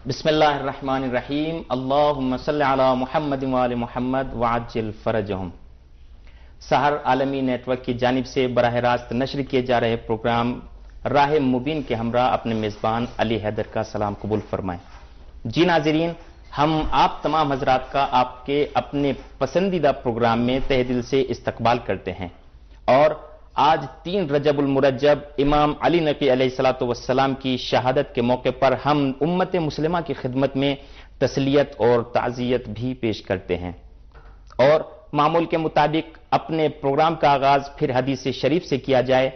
بسم اللہ الرحمن الرحیم اللہم صلی علی محمد وآل محمد وعجل فرجہم۔ سحر عالمی نیٹ ورک کی جانب سے براہ راست نشر کیے جا رہے پروگرام راہ مبین کے ہمراہ اپنے میزبان علی حیدر کا سلام قبول فرمائیں۔ جی ناظرین، ہم آپ تمام حضرات کا آپ کے اپنے پسندیدہ پروگرام میں تہہ دل سے استقبال کرتے ہیں، اور آج 3 رجب المرجب امام علی نقی علیہ السلام کی شہادت کے موقع پر ہم امت مسلمہ کی خدمت میں تسلیت اور تعزیت بھی پیش کرتے ہیں، اور معمول کے مطابق اپنے پروگرام کا آغاز پھر حدیث شریف سے کیا جائے۔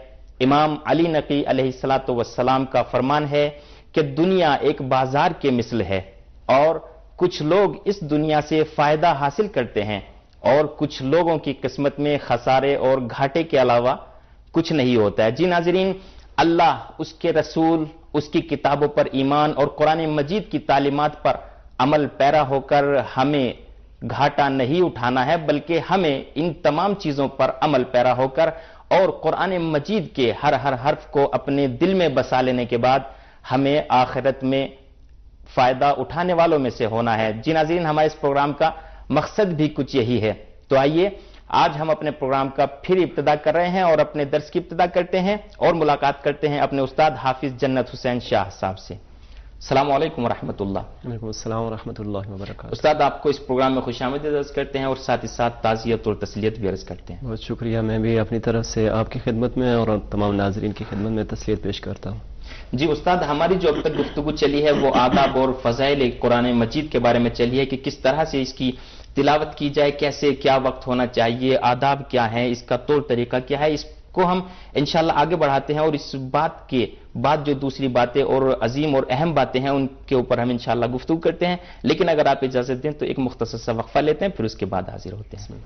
امام علی نقی علیہ السلام کا فرمان ہے کہ دنیا ایک بازار کے مثل ہے، اور کچھ لوگ اس دنیا سے فائدہ حاصل کرتے ہیں اور کچھ لوگوں کی قسمت میں خسارے اور گھاٹے کے علاوہ کچھ نہیں ہوتا ہے۔ جی ناظرین، اللہ، اس کے رسول، اس کی کتابوں پر ایمان اور قرآن مجید کی تعلیمات پر عمل پیرا ہو کر ہمیں گھاٹا نہیں اٹھانا ہے، بلکہ ہمیں ان تمام چیزوں پر عمل پیرا ہو کر اور قرآن مجید کے ہر حرف کو اپنے دل میں بسا لینے کے بعد ہمیں آخرت میں فائدہ اٹھانے والوں میں سے ہونا ہے۔ جی ناظرین، ہمارے اس پروگرام کا مقصد بھی کچھ یہی ہے۔ تو آئیے آج ہم اپنے پروگرام کا پھر ابتدا کر رہے ہیں اور اپنے درس کی ابتدا کرتے ہیں اور ملاقات کرتے ہیں اپنے استاد حافظ جنت حسین شاہ صاحب سے۔ السلام علیکم ورحمۃ اللہ۔ وعلیکم السلام ورحمۃ اللہ وبرکاتہ۔ استاد، آپ کو اس پروگرام میں خوش آمدید عرض کرتے ہیں اور ساتھ ہی ساتھ تعزیت اور تسلیت بھی عرض کرتے ہیں۔ بہت شکریہ، میں بھی اپنی طرف سے آپ کی خدمت میں اور تمام ناظرین کی خدمت میں تسلیت پیش کرتا ہوں۔ جی استاد، ہماری جو اب تک گفتگو چلی ہے وہ آداب اور فضائل قرآن مجید کے بارے میں چلی ہے کہ کس طرح سے اس کی تلاوت کی جائے، کیسے، کیا وقت ہونا چاہیے، آداب کیا ہے، اس کا طور طریقہ کیا ہے۔ اس کو ہم انشاءاللہ آگے بڑھاتے ہیں اور اس بات کے بعد جو دوسری باتیں اور عظیم اور اہم باتیں ہیں ان کے اوپر ہم انشاءاللہ گفتگو کرتے ہیں، لیکن اگر آپ اجازت دیں تو ایک مختصر سا وقفہ لیتے ہیں، پھر اس کے بعد حاضر ہوتے ہیں۔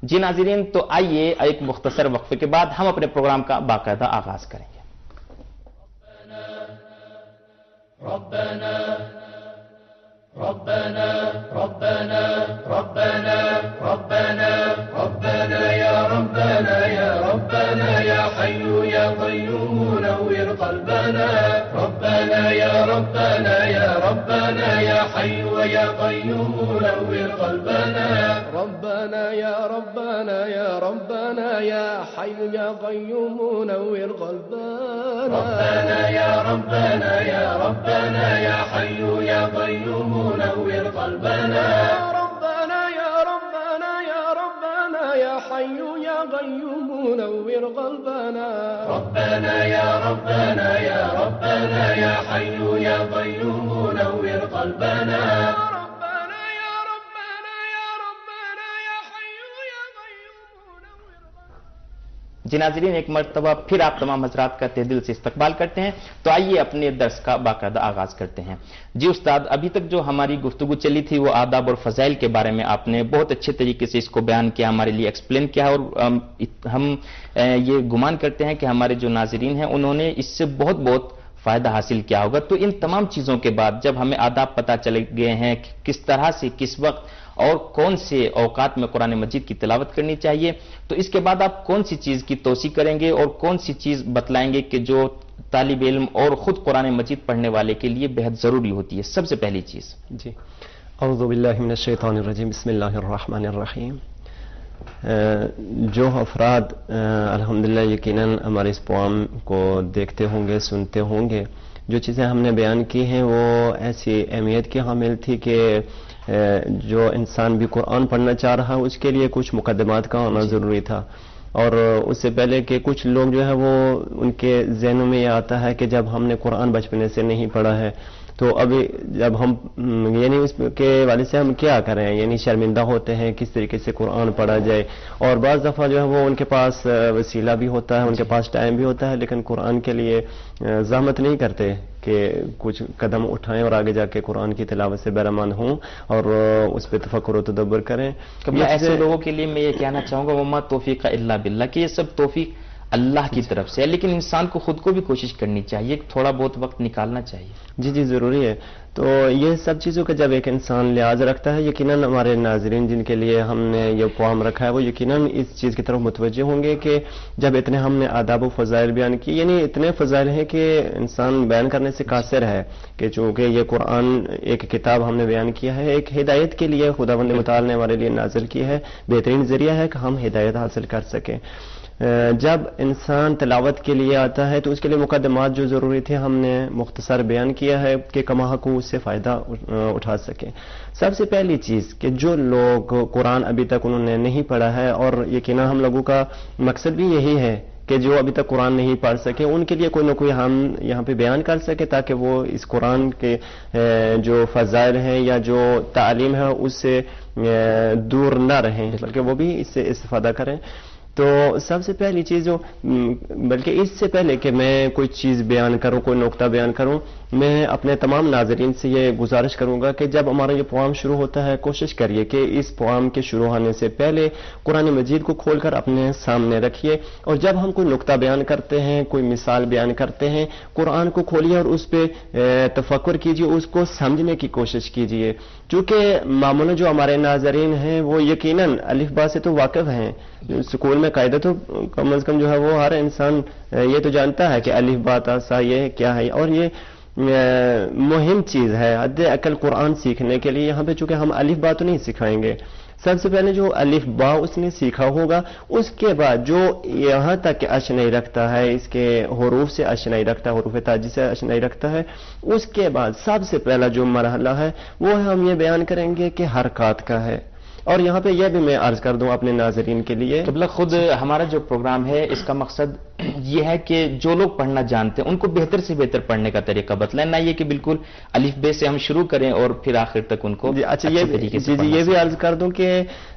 جی ناظرین، تو آئیے ایک مختصر وقفے کے بعد ہم اپنے پروگرام کا باقاعدہ آغاز کریں گے۔ ربنا ربنا ربنا ربنا ربنا ربنا يا ربنا يا ربنا يا حي يا قيوم نور قلبنا ربنا يا ربنا يا ربنا يا حي يا قيوم نور قلبنا ربنا يا ربنا يا ربنا يا حي يا قيوم نور قلبنا ربنا يا ربنا يا ربنا يا حي يا قيوم نور قلبنا ربنا يا ربنا يا ربنا يا حي يا قيوم نور قلبنا ربنا يا ربنا يا ربنا يا حي يا قيوم نور قلبنا ربنا يا ربنا يا ربنا يا حي يا قيوم نور قلبنا۔ جی ناظرین، ایک مرتبہ پھر آپ تمام حضرات کا تہ دل سے استقبال کرتے ہیں۔ تو آئیے اپنے درس کا باقاعدہ آغاز کرتے ہیں۔ جی استاد، ابھی تک جو ہماری گفتگو چلی تھی وہ آداب اور فضائل کے بارے میں آپ نے بہت اچھے طریقے سے اس کو بیان کیا، ہمارے لیے ایکسپلین کیا، اور ہم یہ گمان کرتے ہیں کہ ہمارے جو ناظرین ہیں انہوں نے اس سے بہت فائدہ حاصل کیا ہوگا۔ تو ان تمام چیزوں کے بعد جب ہمیں آداب پتہ چلے گئے ہیں کہ کس طرح سے، کس وقت اور کون سے اوقات میں قرآن مجید کی تلاوت کرنی چاہیے، تو اس کے بعد آپ کون سی چیز کی توصیح کریں گے اور کون سی چیز بتلائیں گے کہ جو طالب علم اور خود قرآن مجید پڑھنے والے کے لیے بہت ضروری ہوتی ہے؟ سب سے پہلی چیز جی، اعوذ باللہ من الشیطان الرجیم، بسم اللہ الرحمن الرحیم۔ جو افراد الحمدللہ یقیناً ہمارے اس پروگرام کو دیکھتے ہوں گے، سنتے ہوں گے، جو چیزیں ہم نے بیان کی ہیں وہ ایسی اہمیت کی حامل تھی کہ جو انسان بھی قرآن پڑھنا چاہ رہا اس کے لیے کچھ مقدمات کا ہونا ضروری تھا، اور اس سے پہلے کہ کچھ لوگ جو ہے وہ ان کے ذہنوں میں یہ آتا ہے کہ جب ہم نے قرآن بچپنے سے نہیں پڑھا ہے تو ابھی جب ہم یعنی اس کے والے سے ہم کیا کریں، یعنی شرمندہ ہوتے ہیں کس طریقے سے قرآن پڑھا جائے، اور بعض دفعہ جو ہے وہ ان کے پاس وسیلہ بھی ہوتا ہے، ان کے پاس ٹائم بھی ہوتا ہے، لیکن قرآن کے لیے زحمت نہیں کرتے کہ کچھ قدم اٹھائیں اور آگے جا کے قرآن کی تلاوت سے بہرمان ہوں اور اس پہ تفکر و تدبر کریں۔ ایسے لوگوں کے لیے میں یہ کہنا چاہوں گا وما توفیق الا باللہ، کہ یہ سب توفیق اللہ کی طرف سے ہے، لیکن انسان کو خود کو بھی کوشش کرنی چاہیے، تھوڑا بہت وقت نکالنا چاہیے۔ جی ضروری ہے۔ تو یہ سب چیزوں کا جب ایک انسان لحاظ رکھتا ہے، یقیناً ہمارے ناظرین جن کے لیے ہم نے یہ پروگرام رکھا ہے وہ یقیناً اس چیز کی طرف متوجہ ہوں گے کہ جب اتنے ہم نے آداب و فضائل بیان کی، یعنی اتنے فضائل ہیں کہ انسان بیان کرنے سے قاصر ہے، کہ چونکہ یہ قرآن ایک کتاب ہم نے بیان کیا ہے، ایک ہدایت کے لیے خداوند متعال نے ہمارے لیے نازل کی ہے، بہترین ذریعہ ہے کہ ہم ہدایت حاصل کر سکیں۔ جب انسان تلاوت کے لیے آتا ہے تو اس کے لیے مقدمات جو ضروری تھے ہم نے مختصر بیان کیا ہے کہ کما حق اس سے فائدہ اٹھا سکیں۔ سب سے پہلی چیز کہ جو لوگ قرآن ابھی تک انہوں نے نہیں پڑھا ہے، اور یقیناً ہم لوگوں کا مقصد بھی یہی ہے کہ جو ابھی تک قرآن نہیں پڑھ سکے ان کے لیے کوئی نہ کوئی ہم یہاں پہ بیان کر سکے، تاکہ وہ اس قرآن کے جو فضائل ہیں یا جو تعلیم ہے اس سے دور نہ رہیں، بلکہ وہ بھی اس سے استفادہ کریں۔ تو سب سے پہلی چیز جو بلکہ اس سے پہلے کہ میں کوئی چیز بیان کروں، کوئی نقطہ بیان کروں، میں اپنے تمام ناظرین سے یہ گزارش کروں گا کہ جب ہمارا یہ پروگرام شروع ہوتا ہے کوشش کریے کہ اس پروگرام کے شروع ہونے سے پہلے قرآن مجید کو کھول کر اپنے سامنے رکھیے، اور جب ہم کوئی نقطہ بیان کرتے ہیں، کوئی مثال بیان کرتے ہیں، قرآن کو کھولیے اور اس پہ تفکر کیجیے، اس کو سمجھنے کی کوشش کیجیے، چونکہ معمولاً جو ہمارے ناظرین ہیں وہ یقیناً الف با سے تو واقف ہیں، اسکول میں قاعدہ تو کم از کم جو ہے وہ ہر انسان یہ تو جانتا ہے کہ الف با تا سا یہ کیا ہے، اور یہ مہم چیز ہے حد اقل قرآن سیکھنے کے لیے۔ یہاں پہ چونکہ ہم الف با تو نہیں سکھائیں گے، سب سے پہلے جو الف با اس نے سیکھا ہوگا، اس کے بعد جو یہاں تک اشنائی رکھتا ہے، اس کے حروف سے اشنائی رکھتا ہے، حروف تاجی سے اشنائی رکھتا ہے، اس کے بعد سب سے پہلا جو مرحلہ ہے وہ ہم یہ بیان کریں گے کہ حرکات کا ہے۔ اور یہاں پہ یہ بھی میں عرض کر دوں اپنے ناظرین کے لیے، قبلہ خود ہمارا جو پروگرام ہے اس کا مقصد یہ ہے کہ جو لوگ پڑھنا جانتے ہیں ان کو بہتر سے بہتر پڑھنے کا طریقہ بتلائیں، نہ یہ کہ بالکل الف بے سے ہم شروع کریں اور پھر آخر تک ان کو اچھا یہ بھی عرض کر دوں کہ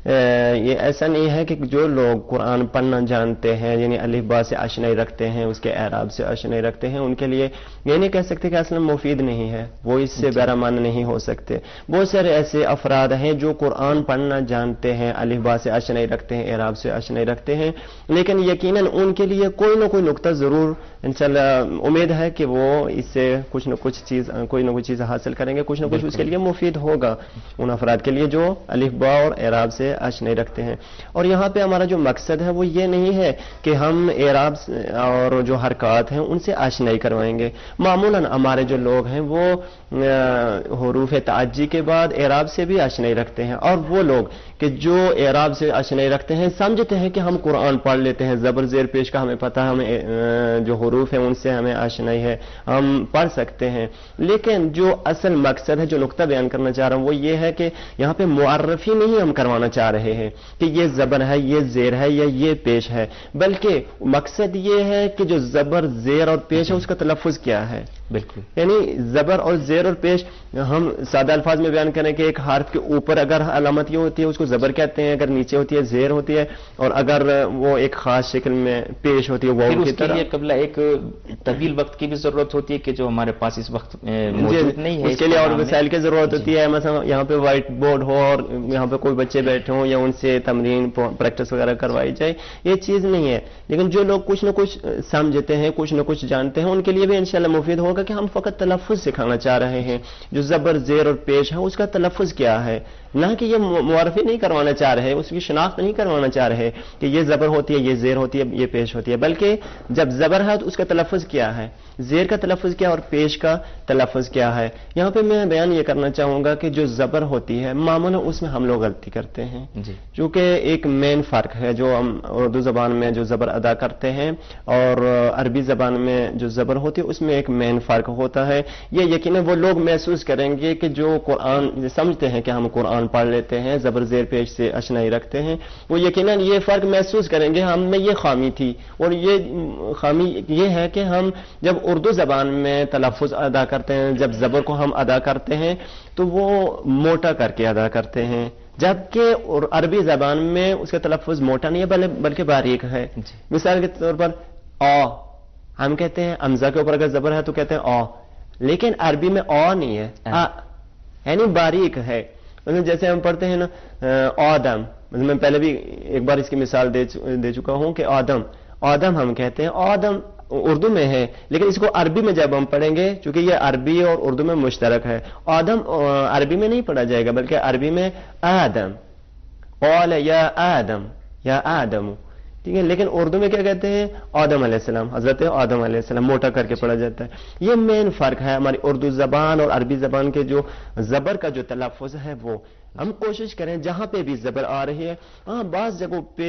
یہ ایسا نہیں ہے کہ جو لوگ قرآن پڑھنا جانتے ہیں، یعنی الف با سے اشنائی رکھتے ہیں، اس کے اعراب سے اشنائی رکھتے ہیں، ان کے لیے یہ نہیں کہہ سکتے کہ اصلا مفید نہیں ہے، وہ اس سے بہرمان نہیں ہو سکتے۔ بہت سارے ایسے افراد ہیں جو قرآن پڑھنا جانتے ہیں، الف با سے اشنائی رکھتے ہیں، اعراب سے اشنائی رکھتے ہیں، لیکن یقیناً ان کے لیے کوئی نہ کوئی نقطہ ضرور انشاءاللہ امید ہے کہ وہ اس سے کچھ نہ کچھ چیز کوئی نہ کوئی چیز حاصل کریں گے، کچھ نہ کچھ اس کے لیے مفید ہوگا ان افراد کے لیے جو الف با اور اعراب سے اشنائی رکھتے ہیں۔ اور یہاں پہ ہمارا جو مقصد ہے وہ یہ نہیں ہے کہ ہم اعراب اور جو حرکات ہیں ان سے اشنائی کروائیں گے۔ معمولاً ہمارے جو لوگ ہیں وہ حروف تعجی کے بعد اعراب سے بھی اشنائی رکھتے ہیں، اور وہ لوگ کہ جو اعراب سے اشنائی رکھتے ہیں سمجھتے ہیں کہ ہم قرآن پڑھ لیتے ہیں، زبر زیر پیش کا ہمیں پتہ ہے، ہمیں جو حروف ہیں ان سے ہمیں آشنائی ہے، ہم پڑھ سکتے ہیں، لیکن جو اصل مقصد ہے، جو نقطہ بیان کرنا چاہ رہا ہوں وہ یہ ہے کہ یہاں پہ معرفی نہیں ہم کروانا چاہ رہے ہیں کہ یہ زبر ہے، یہ زیر ہے یا یہ پیش ہے، بلکہ مقصد یہ ہے کہ جو زبر زیر اور پیش ہے اس کا تلفظ کیا ہے۔ بالکل، یعنی زبر اور زیر اور پیش ہم سادہ الفاظ میں بیان کریں کہ ایک حرف کے اوپر اگر علامت یہ ہوتی ہے اس کو زبر کہتے ہیں، اگر نیچے ہوتی ہے زیر ہوتی ہے، اور اگر وہ ایک خاص شکل میں پیش ہوتی ہے واو کی طرح۔ قبلہ ایک طویل وقت کی بھی ضرورت ہوتی ہے کہ جو ہمارے پاس اس وقت موجود نہیں ہے، اس کے لیے اور وسائل کی ضرورت ہوتی ہے، مثلا یہاں پہ وائٹ بورڈ ہو اور یہاں پہ کوئی بچے بیٹھے ہوں یا ان سے تمرین پریکٹس وغیرہ کروائی جائے، یہ چیز نہیں ہے۔ لیکن جو لوگ کچھ نہ کچھ سمجھتے ہیں، کچھ نہ کچھ جانتے ہیں، ان کے لیے بھی انشاءاللہ مفید ہوگا کہ ہم فقط تلفظ سکھانا چاہ رہے ہیں، جو زبر زیر اور پیش ہے اس کا تلفظ کیا ہے، نہ کہ یہ معرفی نہیں کروانا چاہ رہے، اس کی شناخت نہیں کروانا چاہ رہے کہ یہ زبر ہوتی ہے، یہ زیر ہوتی ہے، یہ پیش ہوتی ہے، بلکہ جب زبر ہے تو اس کا تلفظ کیا ہے، زیر کا تلفظ کیا اور پیش کا تلفظ کیا ہے۔ یہاں پہ میں بیان یہ کرنا چاہوں گا کہ جو زبر ہوتی ہے معمولاً اس میں ہم لوگ غلطی کرتے ہیں، کیونکہ ایک مین فرق ہے جو ہم اردو زبان میں جو زبر ادا کرتے ہیں اور عربی زبان میں جو زبر ہوتی ہے اس میں ایک مین فرق ہوتا ہے۔ یہ یقیناً وہ لوگ محسوس کریں گے کہ جو قرآن سمجھتے ہیں کہ ہم قرآن پڑھ لیتے ہیں، زبر زیر پیش سے اشنائی رکھتے ہیں، وہ یقیناً یہ فرق محسوس کریں گے ہم میں یہ خامی تھی، اور یہ خامی یہ ہے کہ ہم جب اردو زبان میں تلفظ ادا کرتے ہیں، جب زبر کو ہم ادا کرتے ہیں تو وہ موٹا کر کے ادا کرتے ہیں، جبکہ عربی زبان میں اس کا تلفظ موٹا نہیں ہے بلکہ باریک ہے۔ مثال کے طور پر ہم کہتے ہیں حمزہ کے اوپر اگر زبر ہے تو کہتے ہیں لیکن عربی میں نہیں ہے، یعنی باریک ہے۔ جیسے ہم پڑھتے ہیں نا آدم، میں پہلے بھی ایک بار اس کی مثال دے چکا ہوں کہ آدم ہم کہتے ہیں، آدم اردو میں ہے، لیکن اس کو عربی میں جب ہم پڑھیں گے، چونکہ یہ عربی اور اردو میں مشترک ہے، آدم عربی میں نہیں پڑھا جائے گا بلکہ عربی میں آدم، قال یا آدم یا آدم، ٹھیک ہے، لیکن اردو میں کیا کہتے ہیں؟ آدم علیہ السلام، حضرت آدم علیہ السلام، موٹا کر کے پڑھا جاتا ہے۔ یہ مین فرق ہے ہماری اردو زبان اور عربی زبان کے جو زبر کا جو تلفظ ہے وہ ہم کوشش کریں جہاں پہ بھی زبر آ رہی ہے، ہاں بعض جگہوں پہ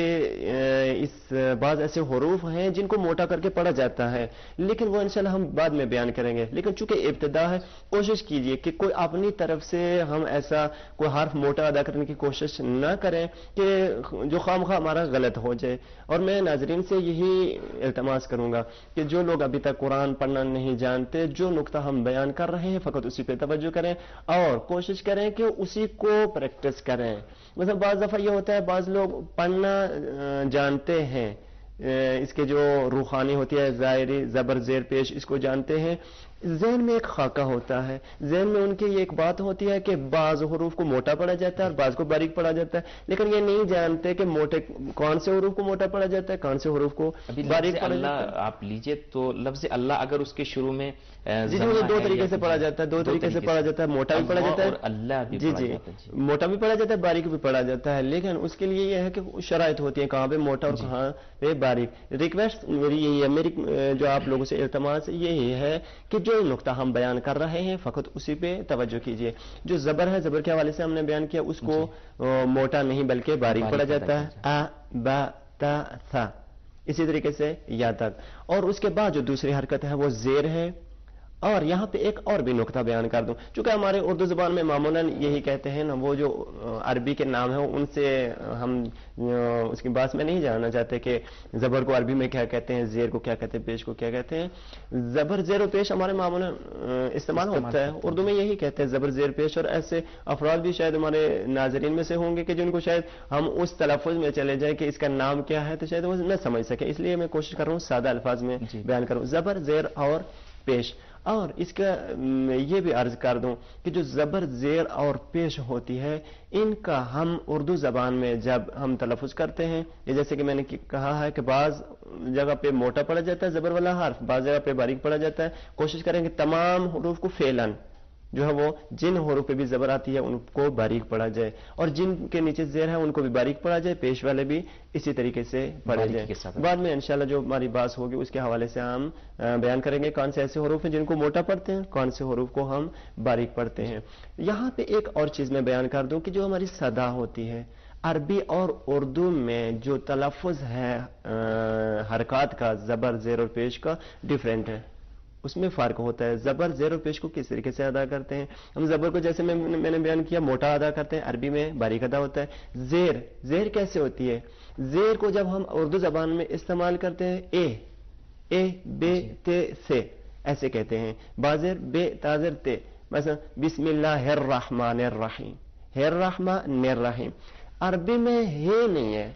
بعض ایسے حروف ہیں جن کو موٹا کر کے پڑھا جاتا ہے، لیکن وہ انشاءاللہ ہم بعد میں بیان کریں گے، لیکن چونکہ ابتدا ہے کوشش کیجئے کہ کوئی اپنی طرف سے ہم ایسا کوئی حرف موٹا ادا کرنے کی کوشش نہ کریں کہ جو خواہ ہمارا غلط ہو جائے۔ اور میں ناظرین سے یہی التماس کروں گا کہ جو لوگ ابھی تک قرآن پڑھنا نہیں جانتے، جو نقطہ ہم بیان کر رہے ہیں فقط اسی پہ توجہ کریں اور کوشش کریں کہ اسی کو پریکٹس کریں۔ مثلا بعض دفعہ یہ ہوتا ہے بعض لوگ پڑھنا جانتے ہیں، اس کے جو روحانی ہوتی ہے ظاہری زبر زیر پیش اس کو جانتے ہیں، ذہن میں ایک خاکہ ہوتا ہے، ذہن میں ان کی یہ ایک بات ہوتی ہے کہ بعض حروف کو موٹا پڑھا جاتا ہے اور بعض کو باریک پڑھا جاتا ہے، لیکن یہ نہیں جانتے کہ موٹے کون سے حروف کو موٹا پڑھا جاتا ہے، کون سے حروف کو باریک پڑھا جاتا ہے۔ آپ لیجئے تو لفظ اللہ اگر اس کے شروع میں جی جی دو طریقے سے پڑھا جاتا ہے، دو طریقے سے پڑھا جاتا ہے، موٹا بھی پڑھا جاتا ہے اور اللہ بھی جی جی موٹا بھی پڑھا جاتا ہے، باریک بھی پڑھا جاتا ہے، لیکن اس کے لیے یہ ہے کہ شرائط ہوتی ہے کہاں پہ موٹا اور کہاں پہ باریک۔ ریکویسٹ میری یہی ہے، میری جو آپ لوگوں سے التماس یہی ہے کہ جو نقطہ ہم بیان کر رہے ہیں فقط اسی پہ توجہ کیجئے۔ جو زبر ہے زبر کے حوالے سے ہم نے بیان کیا، اس کو موٹا نہیں بلکہ باریک پڑھا جاتا ہے، ا با تا ثا، اسی طریقے سے یا تک، اور اس کے بعد جو دوسری حرکت ہے وہ زیر ہے۔ اور یہاں پہ ایک اور بھی نقطہ بیان کر دوں، چونکہ ہمارے اردو زبان میں معمولاً یہی کہتے ہیں نا، وہ جو عربی کے نام ہیں ان سے ہم اس کی بات میں نہیں جاننا چاہتے کہ زبر کو عربی میں کیا کہتے ہیں، زیر کو کیا کہتے ہیں، پیش کو کیا کہتے ہیں۔ زبر زیر و پیش ہمارے معمولاً استعمال ہوتا ہے، اردو میں یہی کہتے ہیں زبر زیر پیش، اور ایسے افراد بھی شاید ہمارے ناظرین میں سے ہوں گے کہ جن کو شاید ہم اس تلفظ میں چلے جائیں کہ اس کا نام کیا ہے تو شاید وہ نہ سمجھ سکیں، اس لیے میں کوشش کر رہا ہوں سادہ الفاظ میں بیان کروں، زبر زیر اور پیش۔ اور اس کا یہ بھی عرض کر دوں کہ جو زبر زیر اور پیش ہوتی ہے ان کا ہم اردو زبان میں جب ہم تلفظ کرتے ہیں، یہ جیسے کہ میں نے کہا ہے کہ بعض جگہ پہ موٹا پڑا جاتا ہے زبر والا حرف، بعض جگہ پہ باریک پڑا جاتا ہے، کوشش کریں کہ تمام حروف کو فعلاً جو ہے وہ جن حروف پہ بھی زبر آتی ہے ان کو باریک پڑھا جائے، اور جن کے نیچے زیر ہے ان کو بھی باریک پڑھا جائے، پیش والے بھی اسی طریقے سے پڑھے جائیں۔ بعد میں انشاءاللہ جو ہماری بات ہوگی اس کے حوالے سے ہم بیان کریں گے کون سے ایسے حروف ہیں جن کو موٹا پڑھتے ہیں، کون سے حروف کو ہم باریک پڑھتے ہیں۔ یہاں پہ ایک اور چیز میں بیان کر دوں کہ جو ہماری صدا ہوتی ہے عربی اور اردو میں جو تلفظ ہے حرکات کا زبر زیر اور پیش کا ڈیفرنٹ ہے، اس میں فرق ہوتا ہے۔ زبر زیر و پیش کو کس طریقے سے ادا کرتے ہیں، ہم زبر کو جیسے میں نے بیان کیا موٹا ادا کرتے ہیں، عربی میں باریک ادا ہوتا ہے۔ زیر کیسے ہوتی ہے؟ زیر کو جب ہم اردو زبان میں استعمال کرتے ہیں اے بے تے سے ایسے کہتے ہیں، بازر بے تازر تے، مثلا بسم اللہ الرحمن الرحیم، الرحمن الرحیم، عربی میں ہے نہیں ہے،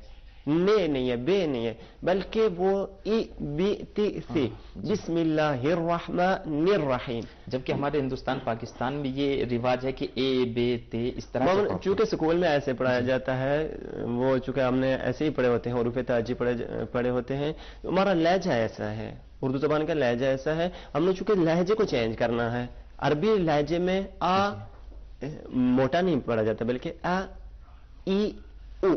نہیں ہے، بے نہیں ہے، بلکہ وہ ای بی تی سی، بسم اللہ الرحمن الرحیم، جبکہ ہمارے ہندوستان پاکستان میں یہ رواج ہے کہ اے بے تے اس طرح سے چونکہ اسکول میں ایسے پڑھایا جاتا ہے، وہ چونکہ ہم نے ایسے ہی پڑھے ہوتے ہیں، حروف تہجی پڑھے ہوتے ہیں، ہمارا لہجہ ایسا ہے، اردو زبان کا لہجہ ایسا ہے، ہم نے چونکہ لہجے کو چینج کرنا ہے۔ عربی لہجے میں آ موٹا نہیں پڑھا جاتا بلکہ آ ای او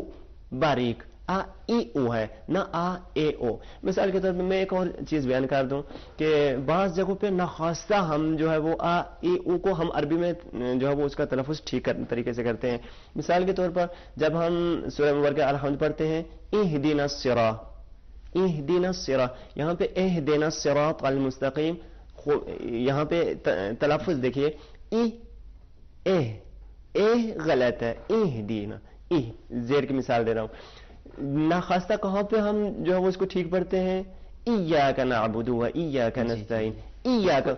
باریک، آ ای او ہے، نہ آ اے او۔ مثال کے طور پہ میں ایک اور چیز بیان کر دوں کہ بعض جگہوں پہ ناخواستہ ہم جو ہے وہ آ ای او کو ہم عربی میں جو ہے وہ اس کا تلفظ ٹھیک طریقے سے کرتے ہیں۔ مثال کے طور پر جب ہم سورہ مبارکہ الحمد پڑھتے ہیں، اہدنا الصراط، اہدنا الصراط، یہاں پہ اہدنا الصراط المستقیم، یہاں پہ تلفظ دیکھیے اے غلط ہے، اہدنا، زیر کی مثال دے رہا ہوں، ناخواستہ کہاں پہ ہم جو ہے وہ اس کو ٹھیک پڑھتے ہیں، ایاک نعبد و ایاک نستعین، ایاک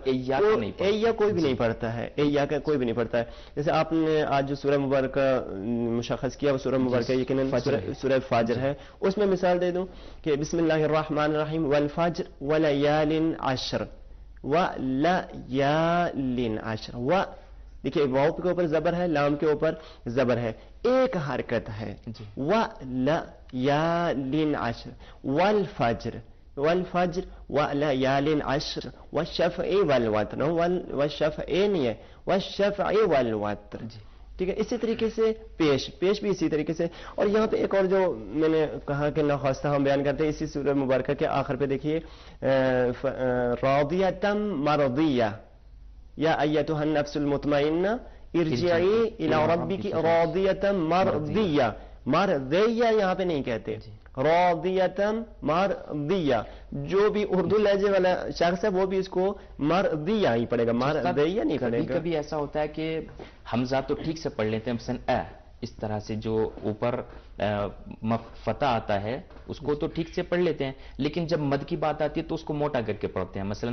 کوئی بھی نہیں پڑھتا ہے، ایاک کوئی بھی نہیں پڑھتا ہے۔ جیسے آپ نے آج جو سورہ مبارکہ مشخص کیا وہ سورہ مبارکہ یقیناً سورہ فجر ہے، اس میں مثال دے دوں کہ بسم اللہ الرحمن الرحیم، والفجر ولیال عشر، ولیال عشر، دیکھیے واو کے اوپر زبر ہے، لام کے اوپر زبر ہے، ایک حرکت ہے، ولیال عشر، والفجر، والفجر وليال عشر والشفع والوتر والشفع نہیں ہے والشفع والوتر. ٹھیک ہے. اسی طریقے سے پیش بھی اسی طریقے سے. اور یہاں پہ ایک اور جو میں نے کہا کہ ناخواستہ ہم بیان کرتے ہیں اسی سورہ مبارکہ کے آخر پہ دیکھیے راضیۃ مرضیہ یا ایتھا النفس المطمئنہ ارجعی الی ربک راضیۃ مرضیہ. مرضیہ یہاں پہ نہیں کہتے, راضیۃ مرضیہ. جو بھی اردو لہجے والا شخص ہے وہ بھی اس کو مرضیہ ہی پڑھے گا, مرضیہ نہیں پڑھے گا. کبھی ایسا ہوتا ہے کہ حمزہ تو ٹھیک سے پڑھ لیتے ہیں, مثلا اس طرح سے جو اوپر فتح آتا ہے اس کو تو ٹھیک سے پڑھ لیتے ہیں, لیکن جب مد کی بات آتی ہے تو اس کو موٹا کر کے پڑھتے ہیں. مثلا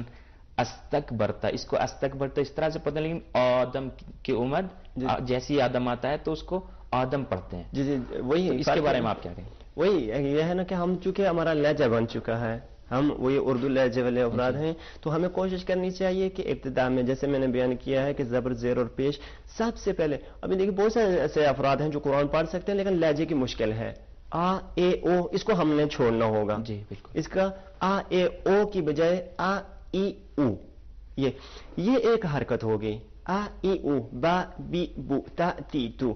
استکبرتا, اس کو استکبرتا اس طرح سے پڑھتے ہیں, لیکن آدم کی امد جیسی آدم آتا ہے تو اس کو آدم پڑھتے ہیں. جی وہی اس کے بارے میں آپ کیا کہیں؟ وہی یہ ہے نا کہ ہم چونکہ ہمارا لہجہ بن چکا ہے, ہم وہی اردو لہجے والے افراد ہیں, تو ہمیں کوشش کرنی چاہیے کہ ابتدا میں جیسے میں نے بیان کیا ہے کہ زبر زیر اور پیش سب سے پہلے. ابھی دیکھیے بہت سے ایسے افراد ہیں جو قرآن پڑھ سکتے ہیں لیکن لہجے کی مشکل ہے. آ اے او اس کو ہم نے چھوڑنا ہوگا. جی بالکل. اس کا آ اے او کی بجائے آ ای او, یہ ایک حرکت ہوگی. آ ای او با بی بو تا تی تو.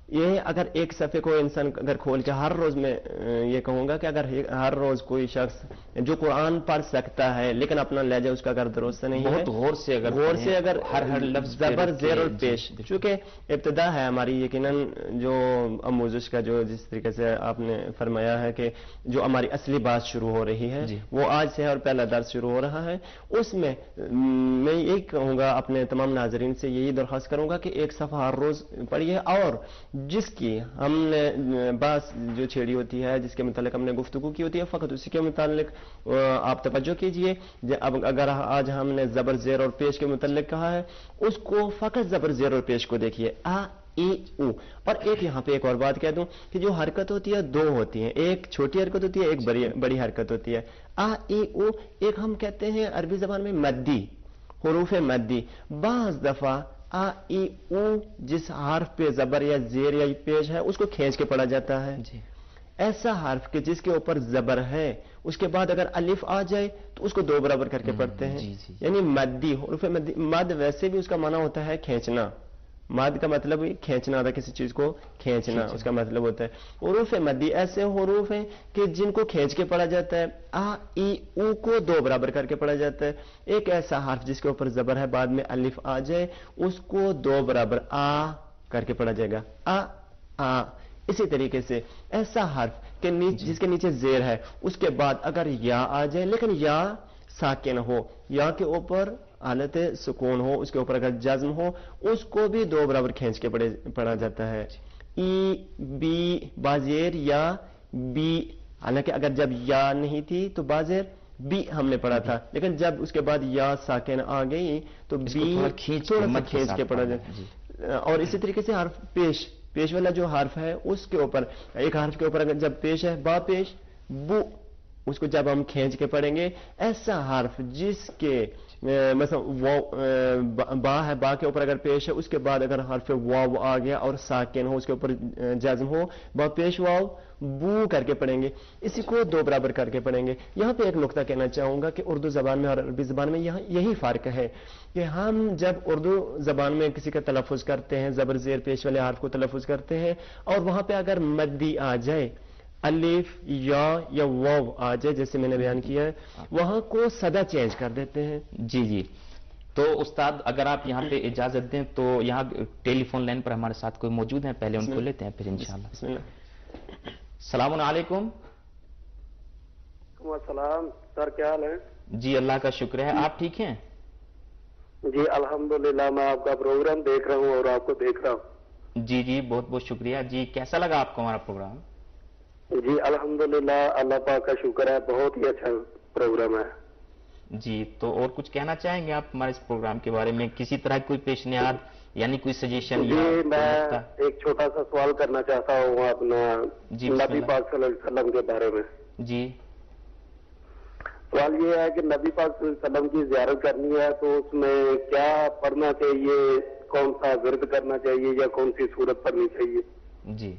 یہ اگر ایک صفحے کو انسان اگر کھول کے ہر روز میں یہ کہوں گا کہ اگر ہر روز کوئی شخص جو قرآن پڑھ سکتا ہے لیکن اپنا لہجہ اس کا اگر درست نہیں ہے, بہت غور سے اگر ہر لفظ زبر زیر اور پیش, چونکہ ابتدا ہے ہماری یقیناً جو آموزش کا جو جس طریقے سے آپ نے فرمایا ہے کہ جو ہماری اصلی بات شروع ہو رہی ہے وہ آج سے ہے اور پہلا درس شروع ہو رہا ہے. اس میں میں یہی کہوں گا اپنے تمام ناظرین سے یہی درخواست کروں گا کہ ایک صفحہ ہر روز پڑھیے, اور جس کی ہم نے بات جو چھیڑی ہوتی ہے جس کے متعلق ہم نے گفتگو کی ہوتی ہے فقط اسی کے متعلق آپ توجہ کیجئے. اب اگر آج ہم نے زبر زیر اور پیش کے متعلق کہا ہے اس کو فقط زبر زیر اور پیش کو دیکھیے آ ای او. اور ایک یہاں پہ ایک اور بات کہہ دوں کہ جو حرکت ہوتی ہے دو ہوتی ہیں, ایک چھوٹی حرکت ہوتی ہے ایک بڑی حرکت ہوتی ہے. آ ای او ایک ہم کہتے ہیں عربی زبان میں مدی, حروف مدی. بعض دفعہ آ ای او جس حرف پہ زبر یا زیر یا پیش ہے اس کو کھینچ کے پڑھا جاتا ہے. ایسا حرف کہ جس کے اوپر زبر ہے اس کے بعد اگر الف آ جائے تو اس کو دو برابر کر کے پڑھتے ہیں. یعنی مدی, حروف مدی. مد ویسے بھی اس کا معنی ہوتا ہے کھینچنا, مد کا مطلب کھینچنا تھا, کسی چیز کو کھینچنا اس کا مطلب ہوتا ہے. حروف مدی ایسے حروف ہیں کہ جن کو کھینچ کے پڑھا جاتا ہے. آ ای او کو دو برابر کر کے پڑھا جاتا ہے. ایک ایسا حرف جس کے اوپر زبر ہے بعد میں الف آ جائے اس کو دو برابر آ کر کے پڑھا جائے گا, آ. اسی طریقے سے ایسا حرف کہ جس کے نیچے زیر ہے اس کے بعد اگر یا آ جائے لیکن یا ساکن ہو, یا کے اوپر حالت سکون ہو, اس کے اوپر اگر جزم ہو اس کو بھی دو برابر کھینچ کے پڑھا جاتا ہے. ای بی بازیر یا بی, حالانکہ اگر جب یا نہیں تھی تو بازیر بی ہم نے پڑھا تھا, لیکن جب اس کے بعد یا ساکن آ گئی تو بی تھوڑا کھینچ کے پڑھا جاتا. اور اسی طریقے سے حرف پیش والا جو حرف ہے اس کے اوپر ایک حرف کے اوپر اگر جب پیش ہے با پیش بو, اس کو جب ہم کھینچ کے پڑھیں گے. ایسا حرف جس کے مثلا با ہے, با کے اوپر اگر پیش ہے اس کے بعد اگر حرف واو آ گیا اور ساکن ہو اس کے اوپر جزم ہو, با پیش واو بو کر کے پڑھیں گے. اسی کو دو برابر کر کے پڑھیں گے. یہاں پہ ایک نقطہ کہنا چاہوں گا کہ اردو زبان میں اور عربی زبان میں یہی فرق ہے کہ ہم جب اردو زبان میں کسی کا تلفظ کرتے ہیں زبر زیر پیش والے حرف کو تلفظ کرتے ہیں اور وہاں پہ اگر مدی آ جائے, الف یا واو آ جائے جیسے میں نے بیان کیا ہے, وہاں کو صدا چینج کر دیتے ہیں. جی تو استاد اگر آپ یہاں پہ اجازت دیں تو یہاں ٹیلی فون لائن پر ہمارے ساتھ کوئی موجود ہیں, پہلے ان کو لیتے ہیں پھر انشاءاللہ. السلام علیکم. السلام سر, کیا حال ہے؟ جی اللہ کا شکر ہے, آپ ٹھیک ہیں؟ جی الحمدللہ, میں آپ کا پروگرام دیکھ رہا ہوں اور آپ کو دیکھ رہا ہوں. جی بہت بہت شکریہ. جی کیسا لگا آپ کو ہمارا پروگرام؟ جی الحمدللہ, اللہ پاک کا شکر ہے, بہت ہی اچھا پروگرام ہے. جی تو اور کچھ کہنا چاہیں گے آپ ہمارے اس پروگرام کے بارے میں, کسی طرح کوئی پیشنیاد یعنی کوئی سجیشن؟ جی میں ایک چھوٹا سا سوال کرنا چاہتا ہوں اپنا نبی پاک صلی اللہ علیہ وسلم کے بارے میں. جی سوال یہ ہے کہ نبی پاک صلی اللہ علیہ وسلم کی زیارت کرنی ہے تو اس میں کیا پڑھنا چاہیے, کون سا ورد کرنا چاہیے یا کون سی سورت پڑھنی چاہیے؟ جی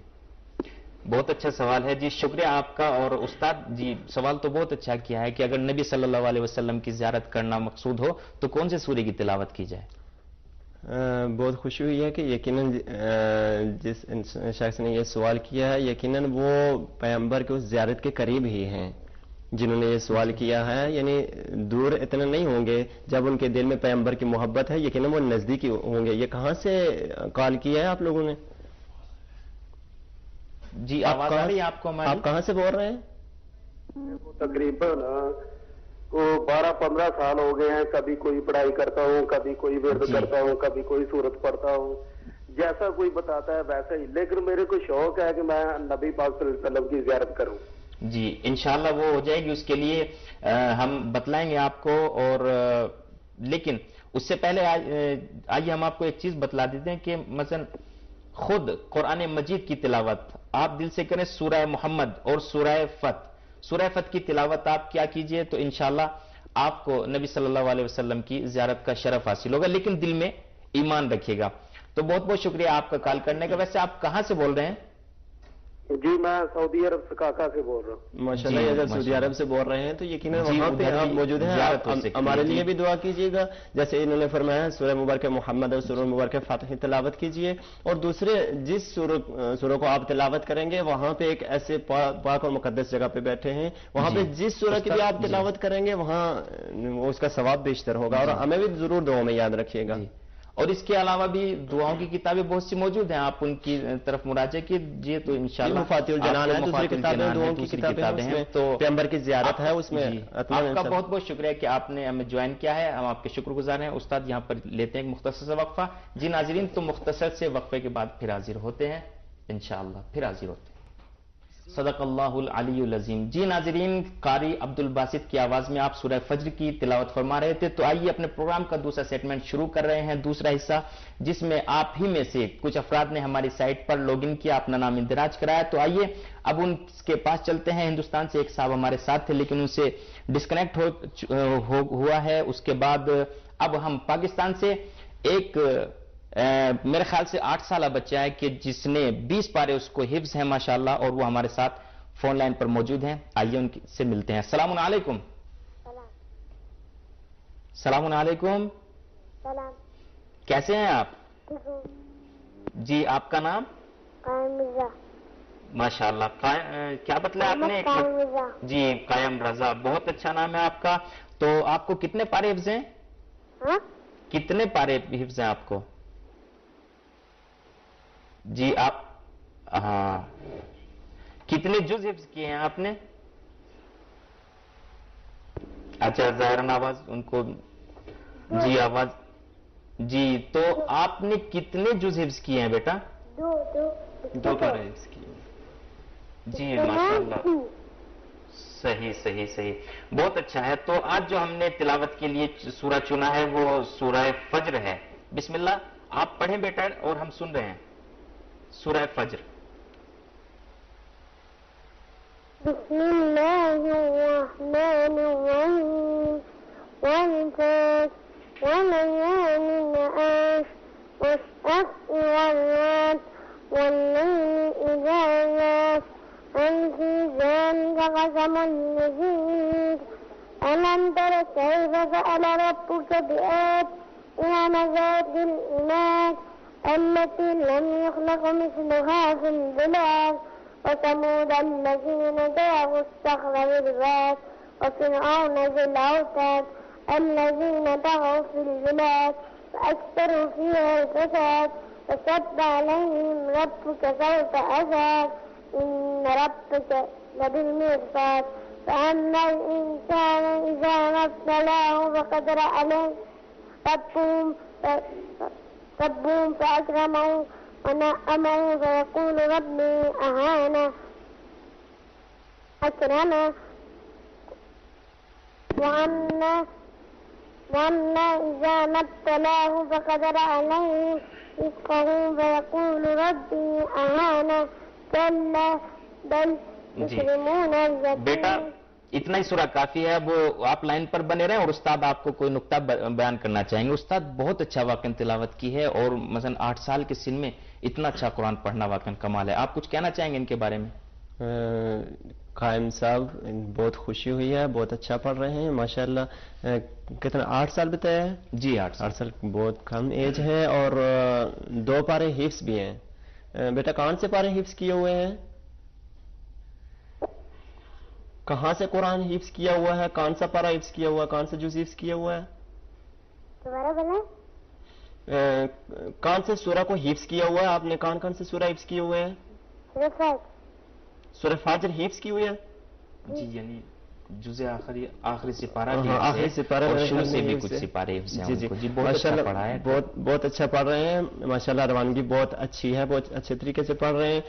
بہت اچھا سوال ہے جی، شکریہ آپ کا. اور استاد جی سوال تو بہت اچھا کیا ہے کہ اگر نبی صلی اللہ علیہ وسلم کی زیارت کرنا مقصود ہو تو کون سے سورے کی تلاوت کی جائے؟ بہت خوشی ہوئی ہے کہ یقیناً جس شخص نے یہ سوال کیا ہے یقیناً وہ پیغمبر کے اس زیارت کے قریب ہی ہیں جنہوں نے یہ سوال کیا ہے. یعنی دور اتنا نہیں ہوں گے، جب ان کے دل میں پیغمبر کی محبت ہے یقیناً وہ نزدیکی ہوں گے. یہ کہاں سے کال کیا ہے آپ لوگوں نے؟ جی آواز آ رہی ہے آپ کو ہماری؟ آپ کہاں سے بول رہے ہیں؟ تقریباً 12-15 سال ہو گئے ہیں. کبھی کوئی پڑھائی کرتا ہوں، کبھی کوئی ورد کرتا ہوں، کبھی کوئی سورت پڑھتا ہوں، جیسا کوئی بتاتا ہے ویسا ہی. لیکن میرے کو شوق ہے کہ میں نبی پاک صلی اللہ علیہ وسلم کی زیارت کروں. جی انشاءاللہ وہ ہو جائے گی. اس کے لیے ہم بتلائیں گے آپ کو. اور لیکن اس سے پہلے آئیے ہم آپ کو ایک چیز بتلا دیتے ہیں کہ مثلا خود قرآن مجید کی تلاوت آپ دل سے کریں سورہ محمد اور سورہ فتح. سورہ فتح کی تلاوت آپ کیا کیجئے تو انشاءاللہ آپ کو نبی صلی اللہ علیہ وسلم کی زیارت کا شرف حاصل ہوگا، لیکن دل میں ایمان رکھیے گا. تو بہت بہت شکریہ آپ کا کال کرنے کا. ویسے آپ کہاں سے بول رہے ہیں؟ جی میں سعودی عرب سکاکا سے بول رہا ہوں. ماشاءاللہ اگر سعودی عرب سے بول رہے ہیں تو یقیناً وہاں پہ آپ موجود ہیں. ہمارے لیے بھی دعا کیجیے گا جیسے انہوں نے فرمایا سورہ مبارکہ محمد اور سورہ مبارکہ فاتح تلاوت کیجیے. اور دوسرے جس سورہ کو آپ تلاوت کریں گے وہاں پہ ایک ایسے پاک اور مقدس جگہ پہ بیٹھے ہیں، وہاں پہ جس سورہ کی بھی آپ تلاوت کریں گے وہاں اس کا ثواب بیشتر ہوگا. اور ہمیں بھی ضرور دعاؤں میں یاد رکھیے گا. اور اس کے علاوہ بھی دعاؤں کی کتابیں بہت سی موجود ہیں، آپ ان کی طرف مراجعہ کیجیے تو انشاءاللہ مفاتیح الجنان ہے، دوسری کتابیں دعاؤں کی کتابیں ہیں، تو پیغمبر کی زیارت ہے اس میں. آپ کا بہت بہت شکریہ کہ آپ نے ہمیں جوائن کیا ہے، ہم آپ کے شکر گزار ہیں. استاد یہاں پر لیتے ہیں ایک مختصر سا وقفہ. جی ناظرین تو مختصر سے وقفے کے بعد پھر حاضر ہوتے ہیں انشاءاللہ، پھر حاضر ہوتے ہیں. صدق اللہ العلی العظیم. جی ناظرین قاری عبد الباسط کی آواز میں آپ سورہ فجر کی تلاوت فرما رہے تھے. تو آئیے اپنے پروگرام کا دوسرا سیگمنٹ شروع کر رہے ہیں، دوسرا حصہ جس میں آپ ہی میں سے کچھ افراد نے ہماری سائٹ پر لاگ ان کیا، اپنا نام اندراج کرایا. تو آئیے اب ان کے پاس چلتے ہیں. ہندوستان سے ایک صاحب ہمارے ساتھ تھے لیکن ان سے ڈسکنیکٹ ہوا ہے. اس کے بعد اب ہم پاکستان سے ایک میرے خیال سے 8 سالہ بچہ ہے کہ جس نے 20 پارے اس کو حفظ ہیں ماشاءاللہ، اور وہ ہمارے ساتھ فون لائن پر موجود ہیں. آئیے ان سے ملتے ہیں. السلام علیکم. السلام علیکم. کیسے ہیں آپ؟ جی آپ کا نام؟ قائم رضا. ماشاءاللہ کیا بتلا آپ نے؟ قائم رضا. جی قائم رضا، بہت اچھا نام ہے آپ کا. تو آپ کو کتنے پارے حفظ ہیں؟ کتنے پارے حفظ ہیں آپ کو؟ جی آپ ہاں کتنے جز حفظ کیے ہیں آپ نے؟ اچھا ظاہراً آواز ان کو جی آواز جی. تو آپ نے کتنے جز حفظ کیے ہیں بیٹا؟ 2 پارے حفظ کیے. جی ماشاءاللہ صحیح بہت اچھا ہے. تو آج جو ہم نے تلاوت کے لیے سورہ چنا ہے وہ سورہ فجر ہے. بسم اللہ آپ پڑھیں بیٹا اور ہم سن رہے ہیں. سورہ فجر. بسم اللہ الرحمن الرحیم. والفجر وليال عشر والشفع والوتر والليل إذا يسر هل في ذلك قسم لذي ألم تر كيف فعل ربك بآد إرم ذات العماد التي لم يخلق مثلها في البلاد وثمود الذين جابوا الصخر بالواد وفرعون ذي الأوتاد الذين طغوا في البلاد فأكثروا فيها الفساد فصب عليهم ربك سوط عذاب إن ربك لبالمرصاد فأما الإنسان إذا ما ابتلاه فقدر عليه ربهم فأكرمه ونعمه فيقول ربي أهانه أكرمه وأما إذا ما ابتلاه فقدر عليه رزقه فيقول ربي أهانه كلا بل يكرمون اليتيم. بیٹا اتنا ہی سورہ کافی ہے. وہ آپ لائن پر بنے رہیں اور استاد آپ کو کوئی نقطہ بیان کرنا چاہیں گے. استاد بہت اچھا واقعہ تلاوت کی ہے اور مثلا 8 سال کے سن میں اتنا اچھا قرآن پڑھنا واقعا کمال ہے. آپ کچھ کہنا چاہیں گے ان کے بارے میں؟ قائم صاحب بہت خوشی ہوئی ہے, بہت اچھا پڑھ رہے ہیں ماشاءاللہ. کتنا 8 سال بتایا ہے؟ جی 8 سال بہت کم ایج ہے اور 2 پارے حفظ بھی ہیں. بیٹا کون سے پارے حفظ کیے ہوئے ہیں؟ کہاں سے قرآن حفظ کیا ہوا ہے؟ کون سا پارا حفظ کیا ہوا ہے؟ کون سا جز حفظ کیا ہوا ہے؟ دوبارہ بولیں. کون سے سورہ کو حفظ کیا ہوا ہے آپ نے؟ کون سے سورہ حفظ کیے ہوئے ہیں؟ سورہ فجر حفظ کی ہوئی ہے. جی یعنی جزء آخری سپارہ بھی آخری سپارہ اور شروع سے بھی کچھ سپارے حفظ ہیں. جی بہت اچھا پڑھا ہے. بہت اچھا پڑھ رہے ہیں ماشاءاللہ. روانگی بہت اچھی ہے, بہت اچھے طریقے سے پڑھ رہے ہیں.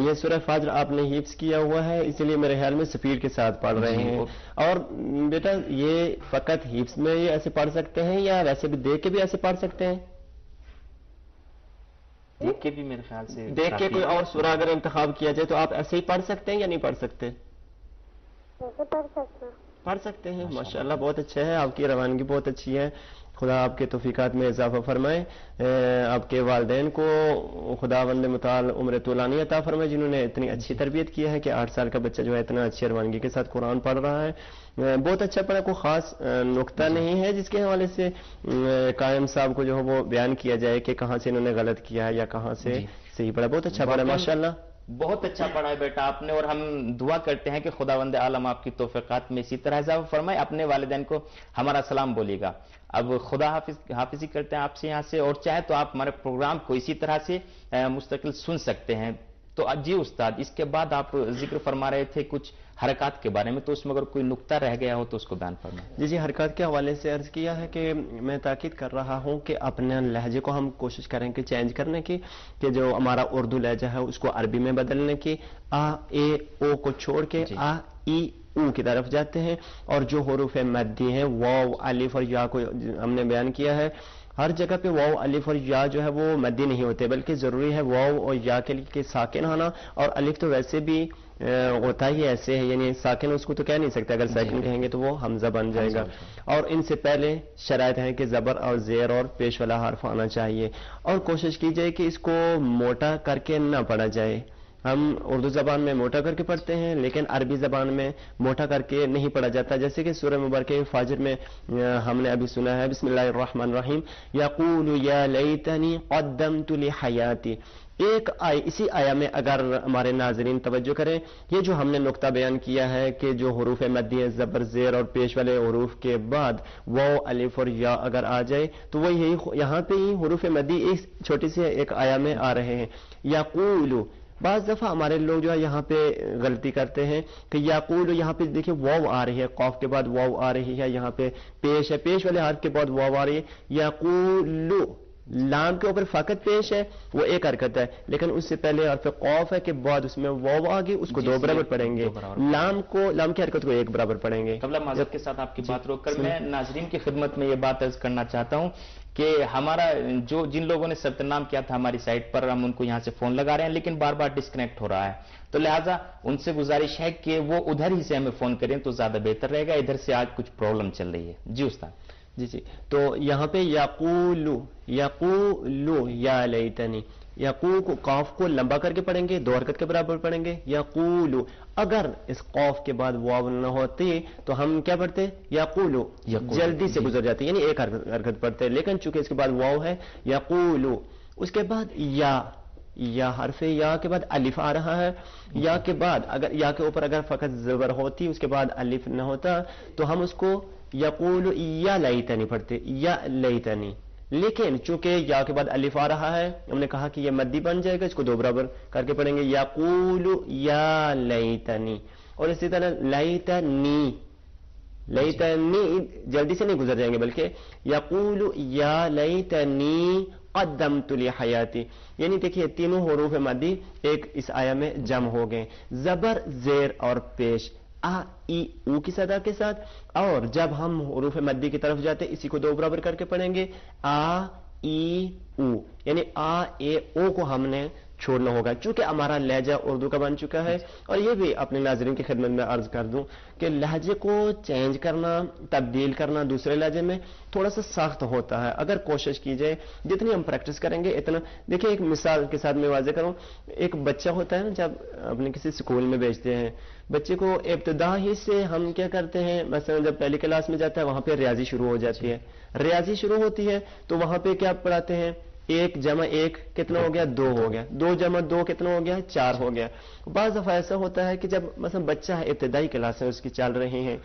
یہ سورہ فجر آپ نے حفظ کیا ہوا ہے, اسی لیے میرے خیال میں سپیڈ کے ساتھ پڑھ رہے ہیں. اور بیٹا یہ فقط حفظ میں یہ ایسے پڑھ سکتے ہیں یا ویسے بھی دیکھ کے بھی ایسے پڑھ سکتے ہیں؟ دیکھ کے بھی میرے خیال سے دیکھ کے کوئی اور سورہ اگر انتخاب کیا جائے تو آپ ایسے ہی پڑھ سکتے ہیں یا نہیں پڑھ سکتے؟ پڑھ سکتے ہیں ماشاءاللہ. بہت اچھا ہے, آپ کی روانگی بہت اچھی ہے. خدا آپ کے توفیقات میں اضافہ فرمائے. آپ کے والدین کو خداوند متعال عمر طولانی عطا فرمائے جنہوں نے اتنی اچھی تربیت کی ہے کہ 8 سال کا بچہ جو ہے اتنا اچھی روانگی کے ساتھ قرآن پڑھ رہا ہے. بہت اچھا پڑھا. کوئی خاص نقطہ نہیں ہے جس کے حوالے سے قائم صاحب کو جو ہے وہ بیان کیا جائے کہ کہاں سے انہوں نے غلط کیا ہے یا کہاں سے صحیح پڑھا. بہت اچھا پڑھا ماشاءاللہ. بہت اچھا پڑھا ہے بیٹا آپ نے, اور ہم دعا کرتے ہیں کہ خداوند عالم آپ کی توفیقات میں اسی طرح اضافہ فرمائے. اپنے والدین کو ہمارا سلام بولیے گا. اب خدا حافظی کرتے ہیں آپ سے یہاں سے, اور چاہے تو آپ ہمارے پروگرام کو اسی طرح سے مستقل سن سکتے ہیں. تو جی استاد, اس کے بعد آپ ذکر فرما رہے تھے کچھ حرکات کے بارے میں, تو اس میں اگر کوئی نقطہ رہ گیا ہو تو اس کو بیان فرمائیں. جی حرکات کے حوالے سے عرض کیا ہے کہ میں تاکید کر رہا ہوں کہ اپنے لہجے کو ہم کوشش کریں کہ چینج کرنے کی, کہ جو ہمارا اردو لہجہ ہے اس کو عربی میں بدلنے کی. آ اے او کو چھوڑ کے آ ای او کی طرف جاتے ہیں, اور جو حروف مدی ہیں واو الف اور یا کو ہم نے بیان کیا ہے. ہر جگہ پہ واو الف اور یا جو ہے وہ مدی نہیں ہوتے, بلکہ ضروری ہے واو اور یا کے لیے ساکن ہونا. اور الف تو ویسے بھی ہوتا ہی ایسے ہے, یعنی ساکن اس کو تو کہہ نہیں سکتے, اگر ساکن کہیں گے تو وہ حمزہ بن جائے گا. اور ان سے پہلے شرائط ہے کہ زبر اور زیر اور پیش والا حرف آنا چاہیے, اور کوشش کی جائے کہ اس کو موٹا کر کے نہ پڑھا جائے. ہم اردو زبان میں موٹا کر کے پڑھتے ہیں لیکن عربی زبان میں موٹا کر کے نہیں پڑھا جاتا. جیسے کہ سورہ مبارکہ فاجر میں ہم نے ابھی سنا ہے, بسم اللہ الرحمن الرحیم, یقول یا لیتنی قدمت لحیاتی. ایک اسی آیا میں اگر ہمارے ناظرین توجہ کریں, یہ جو ہم نے نقطہ بیان کیا ہے کہ جو حروف مدی ہیں زبر زیر اور پیش والے حروف کے بعد واو الف اور یا اگر آ جائے تو وہ یہی یہاں پہ ہی حروف مدی ایک چھوٹی سی ایک آیا میں آ رہے ہیں. یقول, بعض دفعہ ہمارے لوگ جو ہے یہاں پہ غلطی کرتے ہیں کہ یقول یہاں پہ دیکھیں واو آ رہی ہے, قاف کے بعد واو آ رہی ہے, یہاں پہ پیش ہے, پیش والے حرف کے بعد واو آ رہی ہے. یقول لام کے اوپر فقط پیش ہے, وہ ایک حرکت ہے, لیکن اس سے پہلے حرف قاف ہے کہ بعد اس میں واو آ گئی, اس کو 2 برابر پڑھیں گے. لام کی حرکت کو 1 برابر پڑھیں گے. قبلہ معذرت کے ساتھ آپ کی بات روک کر میں ناظرین کی خدمت میں یہ بات عرض کرنا چاہتا ہوں کہ ہمارا جن لوگوں نے ثبت نام کیا تھا ہماری سائٹ پر, ہم ان کو یہاں سے فون لگا رہے ہیں لیکن بار بار ڈسکنیکٹ ہو رہا ہے, تو لہٰذا ان سے گزارش ہے کہ وہ ادھر ہی سے ہمیں فون کریں تو زیادہ بہتر رہے گا. ادھر سے آج کچھ پرابلم چل رہی ہے. جی استاد. جی تو یہاں پہ یقولو یا لیتنی, یقول کو قاف کو لمبا کر کے پڑھیں گے, 2 حرکت کے برابر پڑھیں گے. یقولو, اگر اس قاف کے بعد واو نہ ہوتی تو ہم کیا پڑھتے؟ یقولو, جلدی سے گزر جاتے, یعنی ایک حرکت پڑھتے, لیکن چونکہ اس کے بعد واو ہے یقولو. اس کے بعد یا حرف یا کے بعد الف آ رہا ہے. یا کے بعد اگر یا کے اوپر اگر فقط زبر ہوتی اس کے بعد الف نہ ہوتا تو ہم اس کو یقول یا لیتنی پڑھتے, یا لیتنی. لیکن چونکہ یا کے بعد الف آ رہا ہے ہم نے کہا کہ یہ مدی بن جائے گا, اس کو 2 برابر کر کے پڑھیں گے یقول یا لیتنی. اور اسی طرح لیتنی جلدی سے نہیں گزر جائیں گے بلکہ یقول یا لیتنی قدمت لحیاتی. یعنی دیکھیے تینوں حروف مدی ایک اس آیا میں جمع ہو گئے, زبر زیر اور پیش آ ای او کی صدا کے ساتھ. اور جب ہم حروف مدی کی طرف جاتے اسی کو 2 برابر کر کے پڑھیں گے آ ای او, یعنی آ اے او کو ہم نے چھوڑنا ہوگا. چونکہ ہمارا لہجہ اردو کا بن چکا ہے, اور یہ بھی اپنے ناظرین کی خدمت میں عرض کر دوں کہ لہجے کو چینج کرنا, تبدیل کرنا دوسرے لہجے میں تھوڑا سا سخت ہوتا ہے. اگر کوشش کی جائے, جتنی ہم پریکٹس کریں گے اتنا. دیکھیں ایک مثال کے ساتھ میں واضح کروں, ایک بچہ ہوتا ہے نا, جب اپنے کسی اسکول میں بھیجتے ہیں بچے کو, ابتدا ہی سے ہم کیا کرتے ہیں, مثلا جب پہلی کلاس میں جاتا ہے وہاں پہ ریاضی شروع ہو جاتی ہے. ریاضی شروع ہوتی ہے تو وہاں پہ کیا پڑھاتے ہیں, 1 جمع 1 کتنا ہو گیا, 2 ہو گیا, 2 جمع 2 کتنا ہو گیا, 4 ہو گیا. بعض دفعہ ایسا ہوتا ہے کہ جب مثلا بچہ ہے, ابتدائی کلاسیں اس کی چل رہی ہیں,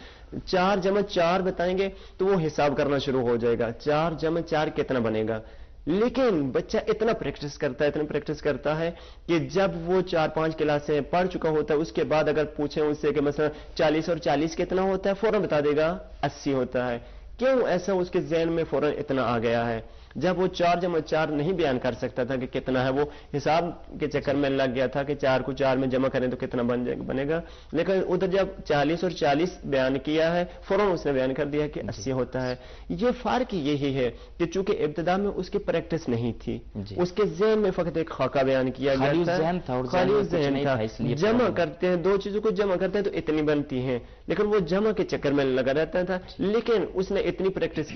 4 جمع 4 بتائیں گے تو وہ حساب کرنا شروع ہو جائے گا, 4 جمع 4 کتنا بنے گا. لیکن بچہ اتنا پریکٹس کرتا ہے کہ جب وہ 4-5 کلاسیں پڑھ چکا ہوتا ہے, اس کے بعد اگر پوچھیں اس سے کہ مثلا 40 اور 40 کتنا ہوتا ہے, فوراً بتا دے گا 80 ہوتا ہے. کیوں ایسا اس کے ذہن میں فوراً اتنا آ گیا ہے؟ جب وہ 4 جمع 4 نہیں بیان کر سکتا تھا کہ کتنا ہے, وہ حساب کے چکر میں لگ گیا تھا کہ 4 کو 4 میں جمع کریں تو کتنا بنے گا. لیکن ادھر جب 40 اور 40 بیان کیا ہے, فوراً اس نے بیان کر دیا کہ 80 ہوتا ہے. یہ فرق یہی ہے کہ چونکہ ابتدا میں اس کی پریکٹس نہیں تھی, اس کے ذہن میں فقط ایک خاکہ بیان کیا گیا تھا, خالی ذہن تھا. جمع کرتے ہیں, 2 چیزوں کو جمع کرتے ہیں تو اتنی بنتی ہیں, لیکن وہ جمع کے چکر میں لگا رہتا تھا. لیکن اس نے اتنی پریکٹس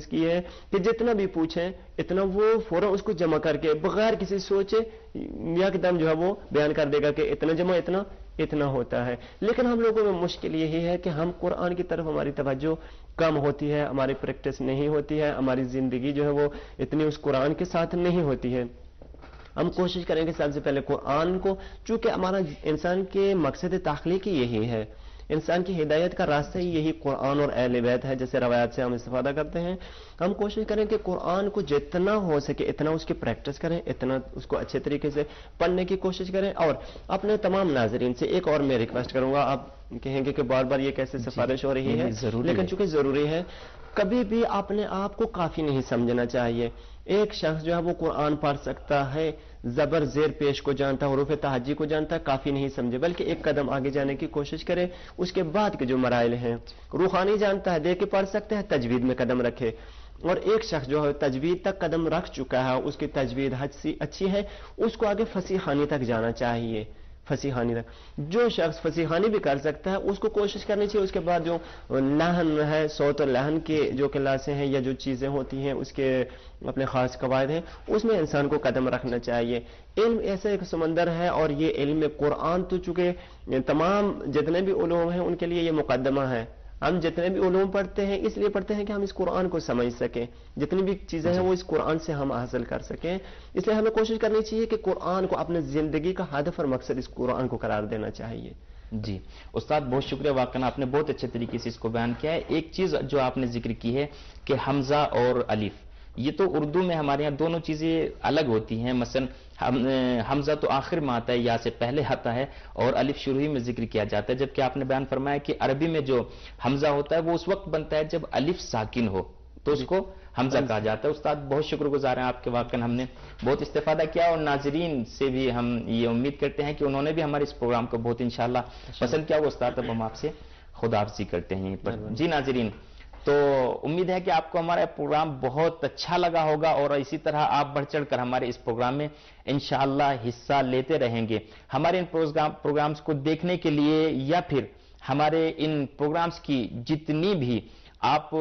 کی ہے کہ جتنا بھی پوچھیں اتنا وہ فوراً اس کو جمع کر کے بغیر کسی سوچے یکدم جو ہے وہ بیان کر دے گا کہ اتنا جمع اتنا ہوتا ہے. لیکن ہم لوگوں میں مشکل یہی ہے کہ ہم قرآن کی طرف ہماری توجہ کم ہوتی ہے, ہماری پریکٹس نہیں ہوتی ہے, ہماری زندگی جو ہے وہ اتنی اس قرآن کے ساتھ نہیں ہوتی ہے. ہم کوشش کریں گے سب سے پہلے قرآن کو, چونکہ ہمارا انسان کے مقصد تخلیقی یہی ہے, انسان کی ہدایت کا راستہ ہی یہی قرآن اور اہل بیت ہے, جیسے روایات سے ہم استفادہ کرتے ہیں. ہم کوشش کریں کہ قرآن کو جتنا ہو سکے اتنا اس کی پریکٹس کریں, اتنا اس کو اچھے طریقے سے پڑھنے کی کوشش کریں. اور اپنے تمام ناظرین سے ایک اور میں ریکویسٹ کروں گا, آپ کہیں گے کہ بار بار یہ کیسے سفارش ہو رہی ہے, لیکن چونکہ ضروری ہے, کبھی بھی اپنے آپ کو کافی نہیں سمجھنا چاہیے. ایک شخص جو ہے وہ قرآن پڑھ سکتا ہے, زبر زیر پیش کو جانتا ہے, حروف تہجی کو جانتا ہے, کافی نہیں سمجھے, بلکہ ایک قدم آگے جانے کی کوشش کرے. اس کے بعد کے جو مراحل ہیں, روحانی جانتا ہے, دیکھ کے پڑھ سکتے ہیں, تجوید میں قدم رکھے. اور ایک شخص جو ہے تجوید تک قدم رکھ چکا ہے, اس کی تجوید اچھی ہے, اس کو آگے فصیحانی تک جانا چاہیے. فصیحانی تک جو شخص فصیحانی بھی کر سکتا ہے اس کو کوشش کرنی چاہیے. اس کے بعد جو لحن ہے, صوت اور لحن کے جو کلاسیں ہیں یا جو چیزیں ہوتی ہیں اس کے اپنے خاص قواعد ہیں, اس میں انسان کو قدم رکھنا چاہیے. علم ایسا ایک سمندر ہے, اور یہ علم قرآن تو چونکہ تمام جتنے بھی علوم ہیں ان کے لیے یہ مقدمہ ہے. ہم جتنے بھی علوم پڑھتے ہیں اس لیے پڑھتے ہیں کہ ہم اس قرآن کو سمجھ سکیں, جتنی بھی چیزیں ہیں وہ اس قرآن سے ہم حاصل کر سکیں. اس لیے ہمیں کوشش کرنی چاہیے کہ قرآن کو اپنے زندگی کا ہدف اور مقصد اس قرآن کو قرار دینا چاہیے. جی استاد, بہت شکریہ, واقعا آپ نے بہت اچھے طریقے سے اس کو بیان کیا ہے. ایک چیز جو آپ نے ذکر کی ہے کہ حمزہ اور الف, یہ تو اردو میں ہمارے یہاں دونوں چیزیں الگ ہوتی ہیں. مثلا حمزہ تو آخر میں آتا ہے, یا سے پہلے آتا ہے, اور الف شروع ہی میں ذکر کیا جاتا ہے. جبکہ آپ نے بیان فرمایا کہ عربی میں جو حمزہ ہوتا ہے وہ اس وقت بنتا ہے جب الف ساکن ہو, تو اس کو حمزہ کہا جاتا ہے. استاد بہت شکر گزار ہیں آپ کے, واقعا ہم نے بہت استفادہ کیا, اور ناظرین سے بھی ہم یہ امید کرتے ہیں کہ انہوں نے بھی ہمارے اس پروگرام کو بہت انشاءاللہ پسند کیا. وہ استاد اب ہم آپ سے خداحافظی کرتے ہیں. جی ناظرین, تو امید ہے کہ آپ کو ہمارا پروگرام بہت اچھا لگا ہوگا, اور اسی طرح آپ بڑھ چڑھ کر ہمارے اس پروگرام میں انشاءاللہ حصہ لیتے رہیں گے. ہمارے ان پروگرامز کو دیکھنے کے لیے, یا پھر ہمارے ان پروگرامز کی جتنی بھی آپ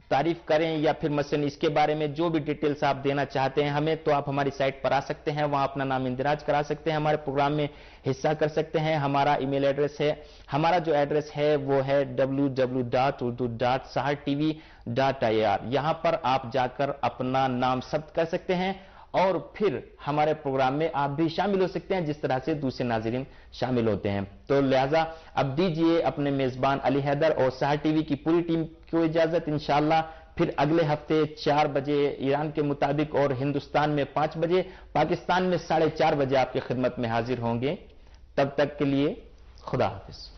تعریف کریں, یا پھر مثلا اس کے بارے میں جو بھی ڈیٹیلز آپ دینا چاہتے ہیں ہمیں, تو آپ ہماری سائٹ پر آ سکتے ہیں, وہاں اپنا نام اندراج کرا سکتے ہیں, ہمارے پروگرام میں حصہ کر سکتے ہیں. ہمارا ای میل ایڈریس ہے, ہمارا جو ایڈریس ہے وہ ہے www.urdu.sahartv.ir. یہاں پر آپ جا کر اپنا نام ثبت کر سکتے ہیں, اور پھر ہمارے پروگرام میں آپ بھی شامل ہو سکتے ہیں جس طرح سے دوسرے ناظرین شامل ہوتے ہیں. تو لہذا اب دیجئے اپنے میزبان علی حیدر اور سحر ٹی وی کی پوری ٹیم کو اجازت. انشاءاللہ پھر اگلے ہفتے 4 بجے ایران کے مطابق, اور ہندوستان میں 5 بجے, پاکستان میں 4:30 بجے آپ کی خدمت میں حاضر ہوں گے. تب تک کے لیے خدا حافظ.